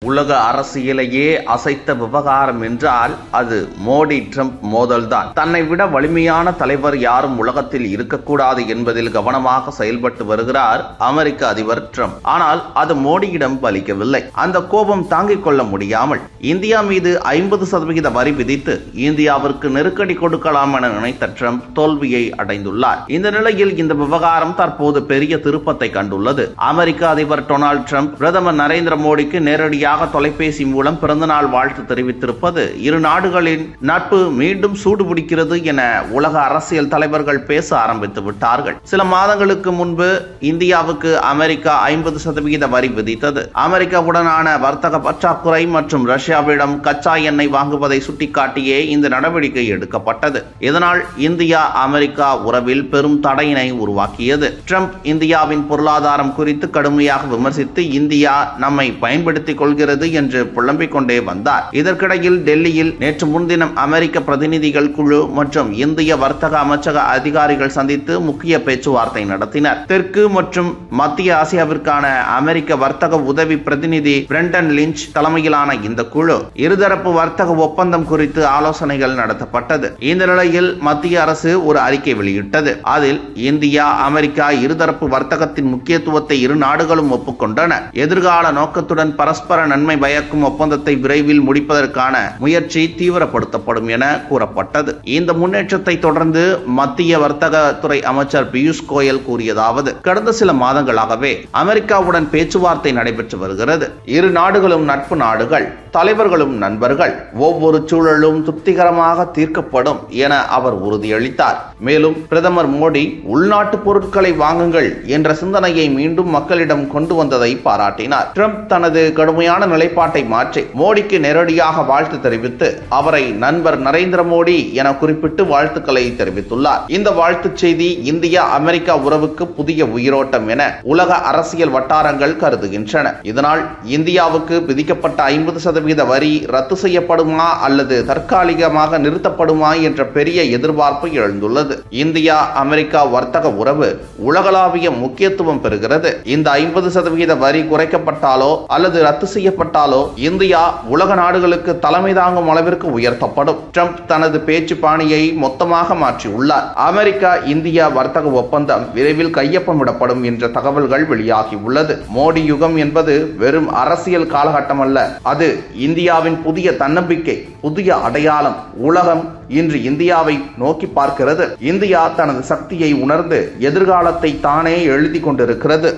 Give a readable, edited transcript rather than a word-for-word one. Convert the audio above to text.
உலக அரசியலையே அசைத்த விவகாரம் என்றால் அது மோடி ட்ரம்ப் மோதல்தான். தன்னை விட வலிமையான தலைவர் யாரும் உலகத்தில் இருக்கக்கூடாது என்பதில் கவனமாக செயல்பட்டு வருகிறார் அமெரிக்க அதிபர் ட்ரம்ப். ஆனால் அது மோடியிடம் பலிக்கவில்லை. அந்த கோபம் தாங்கிக் கொள்ள முடியாமல் இந்தியா மீது 50% வரி விதித்து இந்தியாவிற்கு நெருக்கடி கொடுக்கலாம் என நினைத்த ட்ரம்ப் தோல்வியை அடைந்துள்ளார். இந்த நிலையில் இந்த விவகாரம் தற்போது பெரிய திருப்பத்தை கண்டுள்ளது. அமெரிக்க அதிபர் டொனால்டு ட்ரம்ப் பிரதமர் நரேந்திர மோடிக்கு நேரடியாக தொலைபேசி மூலம் பிறந்தநாள் வாழ்த்து தெரிவித்திருப்பது இரு நாடுகளின் நட்பு மீண்டும் சூடுபிடிக்கிறது என உலக அரசியல் தலைவர்கள் பேச ஆரம்பித்து விட்டார்கள். சில மாதங்களுக்கு முன்பு இந்தியாவுக்கு அமெரிக்கா 50% வரி விதித்தது. அமெரிக்காவுடனான வர்த்தக பற்றாக்குறை மற்றும் ரஷ்யாவிடம் கச்சா எண்ணெய் வாங்குவதை சுட்டிக்காட்டியே இந்த நடவடிக்கை எடுக்கப்பட்டது. இதனால் இந்தியா அமெரிக்கா உறவில் பெரும் தடையினை உருவாக்கியது. ட்ரம்ப் இந்தியாவின் பொருளாதாரம் குறித்து கடுமையாக விமர்சித்து இந்தியா நம்மை பயன்படுத்திக் கொள்கிறது என்று புலம்பிக் கொண்டே வந்தார். இதற்கிடையில் டெல்லியில் நேற்று முன்தினம் அமெரிக்க பிரதிநிதிகள் குழு மற்றும் இந்திய வர்த்தக அமைச்சக அதிகாரிகள் சந்தித்து முக்கிய பேச்சுவார்த்தை நடத்தினர். தெற்கு மற்றும் மத்திய ஆசியாவிற்கான அமெரிக்க வர்த்தக உதவி பிரதிநிதி பிரெண்டன் லிஞ்ச் தலைமையிலான இந்த குழு இருதரப்பு வர்த்தக ஒப்பந்தம் குறித்து ஆலோசனைகள் நடத்தப்பட்டது. இந்த நிலையில் மத்திய அரசு ஒரு அறிக்கை வெளியிட்டது. அதில் இந்தியா அமெரிக்கா இருதரப்பு வர்த்தகத்தின் முக்கியத்துவத்தை இரு நாடுகளும் ஒப்புக்கொண்டன. எதிர்கால நோக்கத்துடன் பரஸ்பர நன்மை பயக்கும் ஒப்பந்தத்தை விரைவில் முடிப்பதற்கான முயற்சி தீவிரப்படுத்தப்படும் என கூறப்பட்டது. இந்த முன்னேற்றத்தை தொடர்ந்து மத்திய வர்த்தக துறை அமைச்சர் பியூஷ் கோயல் கூறியதாவது: கடந்த சில மாதங்களாகவே அமெரிக்காவுடன் பேச்சுவார்த்தை நடைபெற்று வருகிறது. இரு நாடுகளும் நட்பு நாடுகள், தலைவர்களும் நண்பர்கள். ஒவ்வொரு சூழலும் திருப்திகரமாக தீர்க்கப்படும் என அவர் உறுதியளித்தார். மேலும் பிரதமர் மோடி உள்நாட்டு பொருட்களை வாங்குங்கள் என்ற சிந்தனையை மீண்டும் மக்களிடம் கொண்டு வந்ததை பாராட்டினார். ட்ரம்ப் தனது கடுமையான நிலைப்பாட்டை மாற்றி மோடிக்கு நேரடியாக வாழ்த்து தெரிவித்து அவரை நண்பர் நரேந்திர மோடி என குறிப்பிட்டு வாழ்த்துக்களை தெரிவித்துள்ளார். இந்த வாழ்த்துச் செய்தி இந்தியா அமெரிக்கா உறவுக்கு புதிய உயிரோட்டம் என உலக அரசியல் வட்டாரங்கள் கருதுகின்றன. இதனால் இந்தியாவுக்கு விதிக்கப்பட்ட 50% வரி ரத்து செய்யப்படுமா அல்லது தற்காலிகமாக நிறுத்தப்படுமா என்ற பெரிய எதிர்பார்ப்பு எழுந்துள்ளது. இந்தியா அமெரிக்கா வர்த்தக உறவு உலகளாவிய முக்கியத்துவம் பெறுகிறது. இந்த 50% வரி குறைக்கப்பட்டாலோ அல்லது ரத்து செய்யப்பட்டாலோ இந்தியா உலக நாடுகளுக்கு தலைமை தாங்கும் அளவிற்கு உயர்த்தப்படும். ட்ரம்ப் தனது பேச்சு பாணியை மொத்தமாக மாற்றியுள்ளார். அமெரிக்கா இந்தியா வர்த்தக ஒப்பந்தம் விரைவில் கையொப்பமிடப்படும் என்ற தகவல்கள் வெளியாகியுள்ளது. மோடி யுகம் என்பது வெறும் அரசியல் காலகட்டம் அல்ல, அது இந்தியாவின் புதிய தன்னம்பிக்கை, புதிய அடையாளம். உலகம் இன்று இந்தியாவை நோக்கி பார்க்கிறது. இந்தியா தனது சக்தியை உணர்ந்து எதிர்காலத்தை தானே எழுதி கொண்டிருக்கிறது.